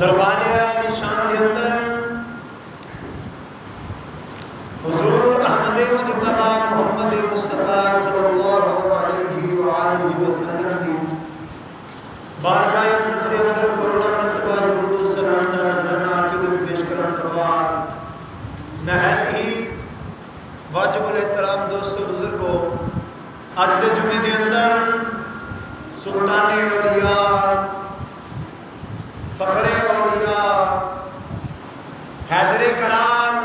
دربار عالی شان کے اندر حضور احمد مجتبی محمد مصطفیٰ صلی اللہ علیہ وآلہ وسلم کی بارگاہ اقدس کے اندر کروڑا مرتبہ درود و سلام دا نذرانہ عقیدت پیش کرن تو بعد نہایت ہی واجب الاحترام دوستو بزرگو اج دے جمعے دے اندر سلطان اولیاء فخر اولیاء حیدر کرار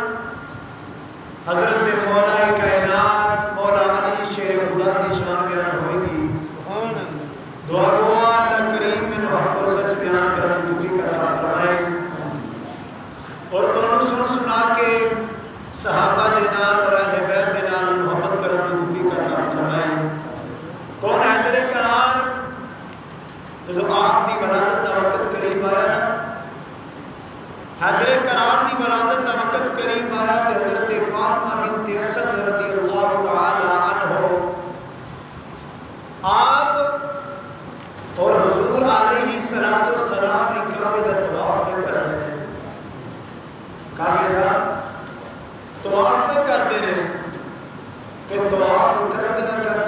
حضرت مولا کائنات مولا علی شیر خدا کی شان بیان ہوئے گی دعا گو اللہ کریم میں حق اور سچ بیان کرنے توفیق عطا فرمائے اور دونوں سنا کے صحابہ دے نال اور اہل بیت دے نال محبت کرنے توفیق عطا فرمائے کون حیدر کرار جو آپ دی ولادت دا وقت قریب آیا نا حیدر کرار دی ولادت دا وقت قریب آیا کہ حضرت فاطمہ بنت اسد رضی اللہ تعالی عنہ آپ اور حضور علیہ السلام نے کعبے کا طواف کر رہے ہیں کعبے کا طواف کرتے ہیں کہ طواف کرتے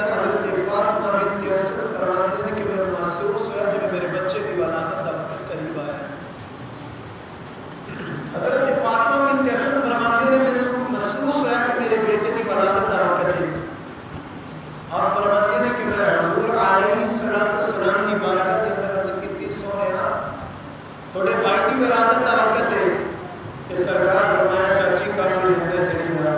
حضرت فاطمہ بنت اسد فرماتے ہیں کہ میں محسوس ہوا جب میرے بچے کی ولادت کا وقت قریب آیا حضرت فاطمہ بنت اسد فرماتے ہیں میں محسوس ہوا کہ میرے بیٹے کی ولادت کا وقت ہے آپ فرماتے ہیں کہ میں حضور علیہ السلام کی بارگاہ کے اندر عرض کی سونیا تھوڑے بھائی کی ولادت کا وقت ہے کہ سرکار فرمایا چاچی کا بھی اندر چلی جا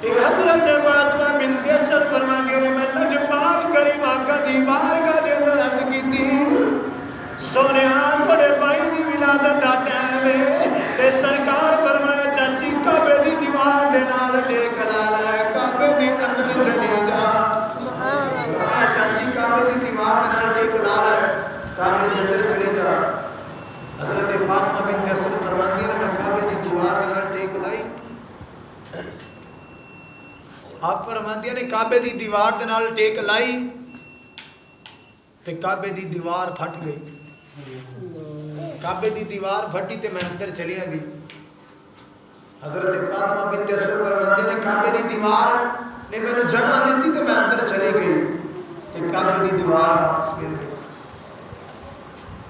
کہ حضرت فاطمہ بنت اسد فرماتے ہیں میں لجپال کریم آقا دی بارگاہ کے اندر عرض کی سونیا تھوڑے بھائی کی ولادت کا ٹائم ہے تے سرکار فرمایا چاچی کعبے دی دیوار دے نال ٹیک لا لے کعبے دی اندر چلی جا چاچی کعبے دی دیوار دے نال ٹیک لا لے کعبے دی اندر چلی جا حضرت فاطمہ بنت اسد فرماتی ہیں میں کعبے دی دیوار دے نال ٹیک لائی آپ فرماتی ہیں کعبے دی دیوار دے نال ٹیک لائی تے کعبے دی دیوار پھٹ گئی کعبے دی دیوار پھٹی تے میں اندر چلی گئی حضرت فاطمہ بنت اسد فرماتے ہیں کعبے دی دیوار نے میں جگہ دیتی تے میں اندر چلی گئی تے کعبے دی دیوار واپس مل گئی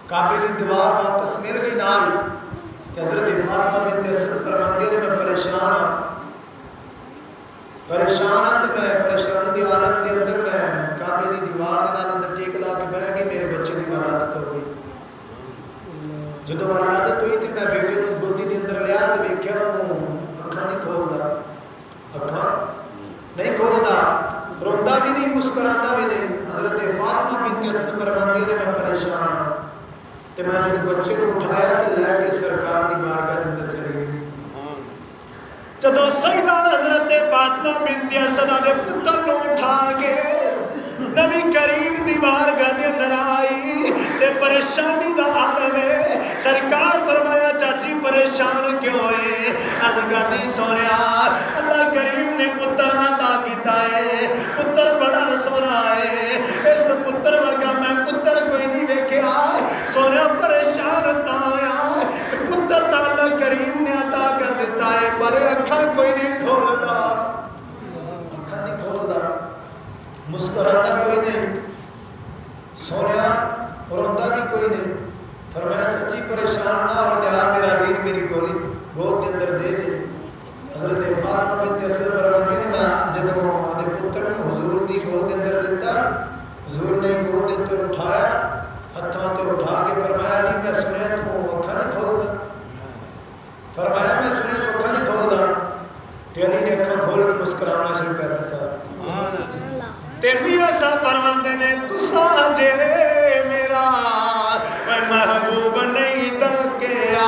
کعبے دی دیوار واپس مل گئی نال تے حضرت فاطمہ بنت اسد فرماتے ہیں میں پریشان تے میں پریشان دی حالت دے اندر میں کعبے دی دیوار دے نال اندر ٹیک لا کے بیٹھ گئی میرے بچے دی ولادت ہو گئی جدو ولادت ہوئی تے میں بیٹے نوں گودی دے اندر لیا تے ویکھیا وہ اکھاں نہیں کھولدا اکھاں نہیں کھولدا روندا بھی نہیں مسکراندا بھی نہیں حضرت فاطمہ بنت اسد فرماندی ہے میں پریشان ہاں تے میں جب بچے کو اٹھایا تے لے کے سرکار دی بارگاہ دے اندر چلی گئی جدو سیدہ حضرت فاطمہ بنت اسد دے پتر نوں اٹھا کے نبی کریم دی بارگاہ دے اندر آئی تے پریشانی دا عالم ہے سرکار فرمایا چاچی پریشان کیوں ہوئے عرض کرنی سونیا اللہ کریم نے پتر عطا کیتا ہے پتر بڑا سونا ہے اس پتر ورگا میں پتر کوئی نہیں ویکھیا سونیا پریشان تا ہویا پتر تا اللہ کریم نے عطا کر دیتا ہے پر اکھاں کوئی نہیں کھولدا اکھاں نہیں کھولدا مسکراتا کوئی نہیں سونیا روندا بھی کوئی نہیں فرمایا چچی پریشان نہ ہو جا میرا ویر میری گولی گود کے اندر دے دے حضرت فاطمہ بنت اسد فرماتی ہیں میں جدوں اپنے پتر کو حضور دی گود کے اندر دیتا حضور نے گود دے تو اٹھایا ہتھاں تے اٹھا کے فرمایا علی میں سنیا تو اکھاں نہیں کھولدا فرمایا میں سنیا تو اکھاں نہیں کھولدا تے علی نے اکھاں کھول کے مسکرانا شروع کر دتا سبحان اللہ تے میاں صاحب فرماندے نے تساں جے میرا محبوب نہیں تکیا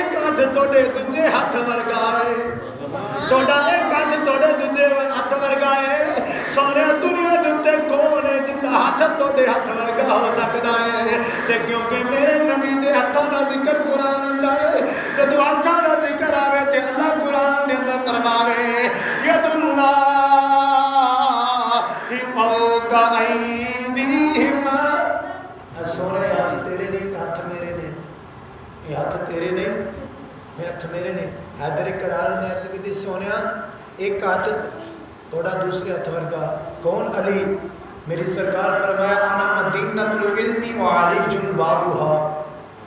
ایک ہاتھ توڑے دجے ہاتھ ورگائے توڑا ایک ہاتھ توڑے دجے ہاتھ ورگائے سونے دنیا دے کون ہے جندا ہاتھ توڑے ہاتھ ورگا ہو سکتا ہے تے کیونکہ میرے نبی دے ہاتھوں دا ذکر قرآن اندر ہے جدو ہاتھوں دا ذکر آوے تے اللہ قرآن دے اندر فرماوے ید اللہ فوق ایدیہم سونے ہاتھ تیرے نہیں ہاتھ میرے نے یہ ہاتھ تیرے نہیں یہ ہاتھ میرے نے حیدر کرار نے عرض کی سونیا ایک ہاتھ توڑا دوسرے ہاتھ ورگا کون علی میری سرکار فرمایا انا مدینۃ العلم وعلی بابھا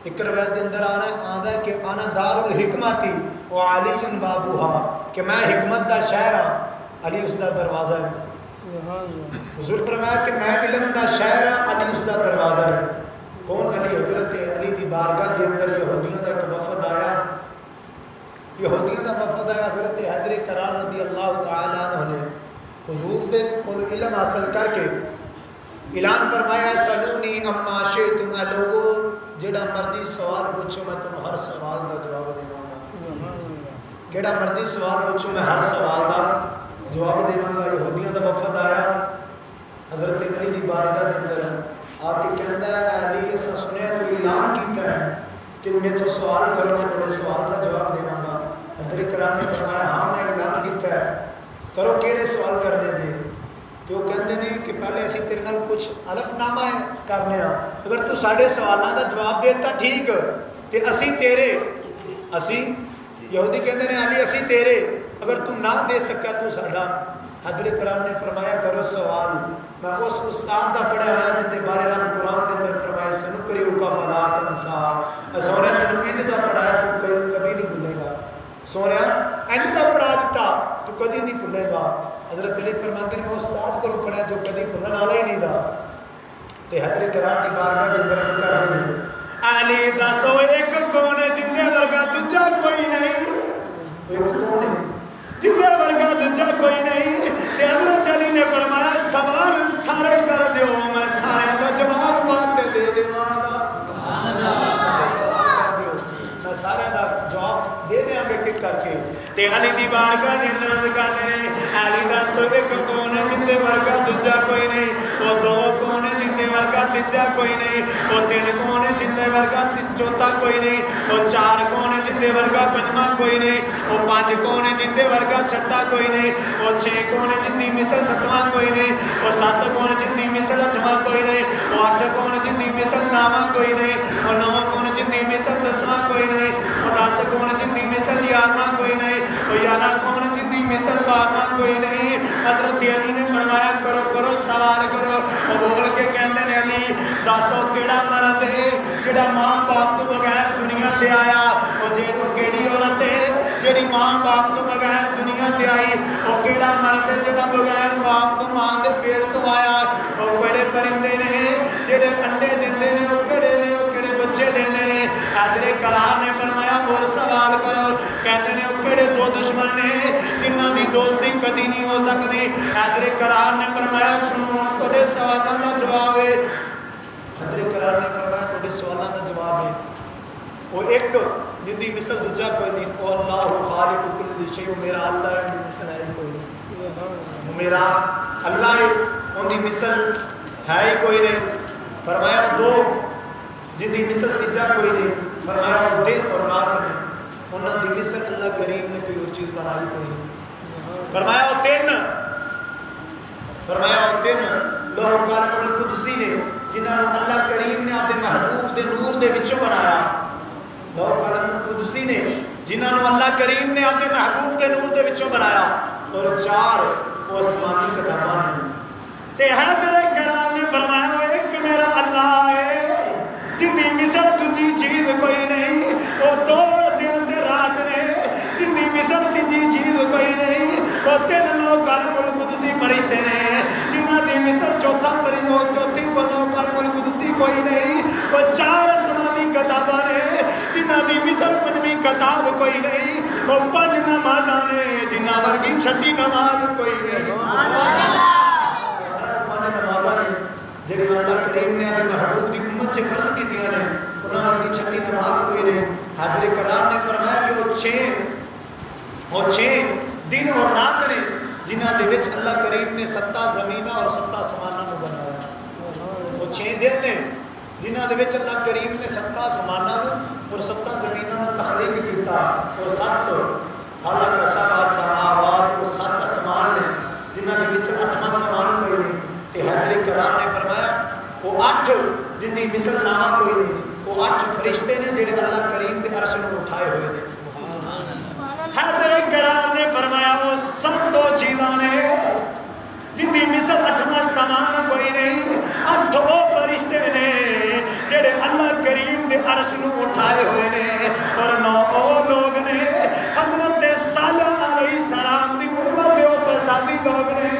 ایک روایت کے اندر آنا ہے کہ انا دار الحکمت وعلی بابھا کہ میں حکمت دا شہر ہاں علی اس دا دروازہ ہے حضور فرمایا کہ میں علم دا شہر ہاں علی اس دا دروازہ ہے کون علی حضرت علی دی بارگاہ دے اندر یہودیوں دا ایک وفد آیا یہودیوں دا وفد آیا حضرت حیدر کرار رضی اللہ تعالی عنہ نے حضور دے کول علم حاصل کر کے اعلان فرمایا سلونی اما شئتم اے لوگو جڑا مرضی سوال پوچھو میں تم ہر سوال دا جواب دیواں گا جڑا مرضی سوال پوچھو میں ہر سوال دا جواب دیواں گا یہودیوں دا وفد آیا حضرت علی دی بارگاہ دے اندر آپ کے کہندا ہے علی ایسا سنیا تو اعلان کیتا ہے کہ میں تو سوال کروں میں تھوڑے سوال کا جواب دیواں گا حضرت کرام نے فرمایا ہاں میں اعلان کیتا ہے کرو کیڑے سوال کرنے دے کہ وہ کہندے نے کہ پہلے اسی تیرے نال کچھ الف نامہ کرنے ہاں اگر تو ساڈے سوالاں دا جواب دیتا ٹھیک تے اسی تیرے اسی یہودی کہندے نے علی اسی تیرے اگر تو نہ دے سکا تو ساڈا حضرت کرام نے فرمایا کرو سوال میں اس استاد دا پڑھا ہوا جن دے بارے رب قرآن دے اندر فرمایا سنکریو کا فلا تنسا سونے تینوں انج دا پڑھایا تو کبھی نہیں بھولے گا سونے انج دا پڑھا دیتا تو کبھی نہیں بھولے گا حضرت علی فرماتے ہیں وہ استاد کو پڑھا جو کبھی بھولن والا ہی نہیں دا تے حضرت کرام دی بارگاہ دے اندر عرض کردے نے علی دسو ایک کون ہے جن دے ورگا دوجا کوئی نہیں ایک کون ہے جن دے ورگا دوجا کوئی نہیں تے حضرت علی نے فرمایا سوال سارے کر دیو میں سارے دا جواب بات دے دیواں گا سبحان اللہ میں سارے دا جواب دے دیاں گا کٹ کر کے تے علی دی بارگاہ دے اندر عرض کردے نے علی دسو ایک کون ہے جن دے ورگا دوجا کوئی نہیں او دو کون ہے جن دے ورگا تیجا کوئی نہیں او تین کون ہے جن دے ورگا چوتھا کوئی نہیں او چار کون ہے جن دے ورگا پنجواں کوئی نہیں او پانچ کون ہے جن دے ورگا چھٹا کوئی نہیں او چھ کون ہے جن دی مثل ستواں کوئی نہیں او سات کون ہے جن دی مثل اٹھواں کوئی نہیں او اٹھ کون ہے جن دی مثل نواں کوئی نہیں او نو کون ہے جن دی مثل دسواں کوئی نہیں او دس کون ہے جن دی مثل گیارہواں کوئی نہیں او گیارہ کون ہے جن دی مثل بارہواں کوئی نہیں حضرت علی نے فرمایا کرو کرو سوال کرو او بول کے کہندے نے علی دسو کیڑا مرد ہے جڑا ماں باپ تو بغیر دنیا تے آیا او جے تو کیڑی عورت ہے جڑی ماں باپ تو بغیر دنیا تے آئی او کیڑا مرد ہے جڑا بغیر باپ تو ماں دے پیٹ تو آیا او کیڑے پرندے نے جڑے انڈے دیندے نے او کیڑے بچے دیندے نے حضرت کرام نے فرمایا اور سوال کرو کہندے نے او کیڑے دو دشمن نے جنہاں دی دوستی کدی نہیں ہو سکتی حضرت کرام نے فرمایا سنو تواڈے سوالاں دا جواب ہے حضرت کرام نے فرمایا تواڈے سوالاں دا جواب ہے وہ ایک جن دی مثل دوجا کوئی نہیں او اللہ خالق کل شیء میرا اللہ ہے مثل ہے کوئی نہیں میرا اللہ ہے ان دی مثل ہے ہی کوئی نہیں فرمایا دو جن دی مثل تیجا کوئی نہیں فرمایا وہ دن اور رات نے انہاں دی مثل اللہ کریم نے کوئی اور چیز بنائی کوئی نہیں فرمایا وہ تین لوہ کالم القدسی نے جنہاں نے اللہ کریم نے اپنے محبوب دے نور دے وچوں بنایا لوہ کالم القدسی نے جنہاں نے اللہ کریم نے اپنے محبوب دے نور دے وچوں بنایا اور چار وہ آسمانی کتاباں ہیں تے حیدر کرام نے فرمایا ایک میرا اللہ ہے جن دی مثل دوجی چیز کوئی نہیں وہ دو دن تے رات نے جن دی مثل تیجی چیز کوئی نہیں وہ تین لوگ کالم القدسی فرشتے نے جنہاں دی مثل چوتھا چوتھی کو لوگ کالم القدسی کوئی نہیں وہ چار آسمانی کتاباں نے جنہاں دی مثل پنجویں کتاب کوئی نہیں وہ پنج نمازاں نے جنہاں ورگی چھٹی نماز کوئی نہیں جڑے اللہ کریم نے اپنے محبوب دی امت سے فرض کیتیاں نے انہاں ورگی چھٹی نماز کوئی نہیں حضرت کرام نے فرمایا کہ وہ 6 دن اور رات نے جنہاں دے وچ اللہ کریم نے 7 زمینہ اور 7 آسماناں نوں بنایا. وہ 6 دن نے جنہاں دے وچ اللہ کریم نے 7 آسماناں اور 7 زمیناں نوں تخلیق کیتا. اور 7 خلق 7 سماوات اور 7 آسمان نے جنہاں دے وچ 8واں آسمان کوئی نہیں. تے حضرت کرام نے فرمایا وہ 8 جن دی مثل نہ کوئی نہیں. وہ 8 فرشتے نے جڑے اللہ کریم کے عرش نوں اٹھائے ہوئے نے. حضرت کرام نے فرمایا وہ 7 چیزاں نے جن دی مثل 8واں سامان کوئی نہیں. 8 وہ فرشتے نے جڑے اللہ کریم کے عرش نوں اٹھائے ہوئے نے. اور 9 وہ لوگ نے حضرت صالح علیہ السلام دی امت دے فسادی لوگ نے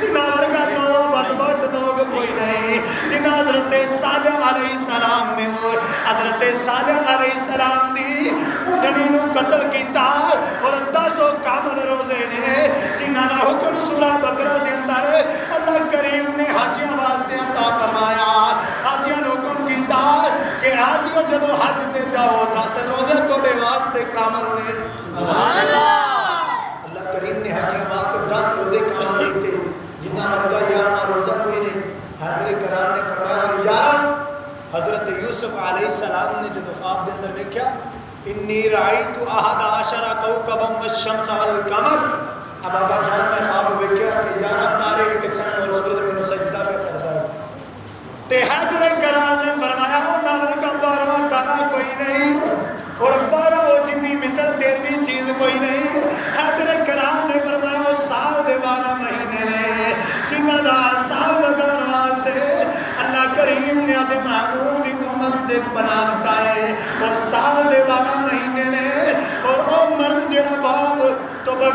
جنہاں ورگا بد لوگ کوئی نہیں. جنہاں حضرت صالح علیہ السلام نے حضرت صالح علیہ السلام دی اٹھنی نو قتل کیتا. اور 10 کامل روزے نے جنہاں دا حکم سورہ بقرہ دے اندر اللہ کریم نے حاجیاں واسطے عطا فرمایا. حاجیاں نو حکم کیتا کہ حاجیوں جدو حج تے جاؤ 10 روزے تھوڑے واسطے کامل نے. سبحان اللہ. اللہ کریم نے حاجیاں واسطے 10 روزے کامل کیتے جنہاں ورگا 11واں روزہ کوئی نہیں. حضرت کرام نے فرمایا 11 حضرت یوسف علیہ السلام نے جب خواب دے اندر دیکھا انی رأیت 11 کوكبا والشمس والقمر. اب آبا جان میں خواب دیکھا کہ 11 تارے کے چند اور سورج میں سجدہ پہ کرتا ہے. تے حضرت کرام نے فرمایا وہ نظر کا 12واں تارا کوئی نہیں اور 12 وہ جنی مثل 13ویں چیز کوئی نہیں. حضرت کرام نے فرمایا وہ سال دے 12 مہینے نے جنہاں دا سال لگان واسطے اللہ کریم نے آدھے محبوب دی امت دے بناتا ہے. وہ سال دے 12 مہینے نے اور وہ مرد جڑا باپ تو